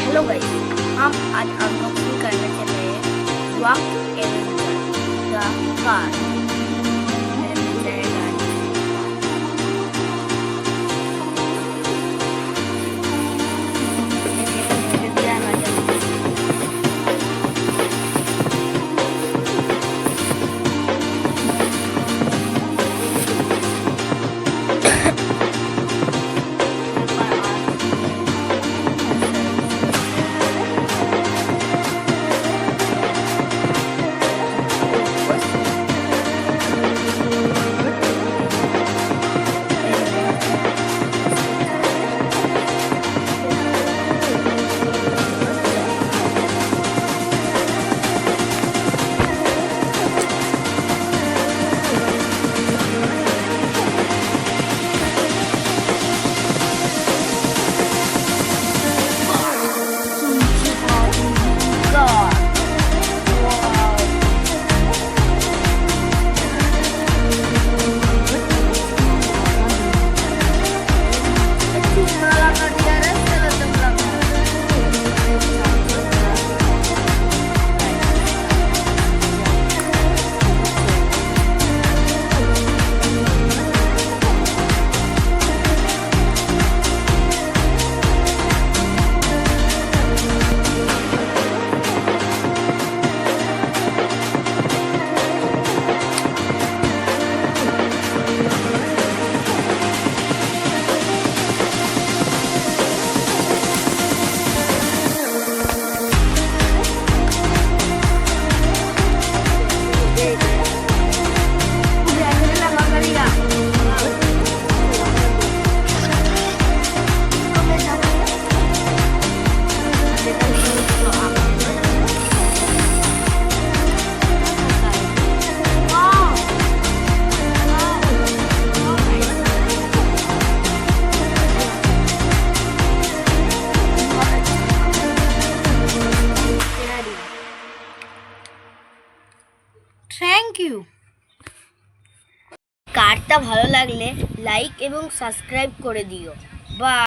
Hello guys, हम आज unboxing करने चले हैं वॉक एवेंजर द कार। मेरे पीछे है गाड़ी। ये दिया ना जल्दी। Thank you. কারটা ভালো লাগলে লাইক এবং সাবস্ক্রাইব করে দিও। বাই।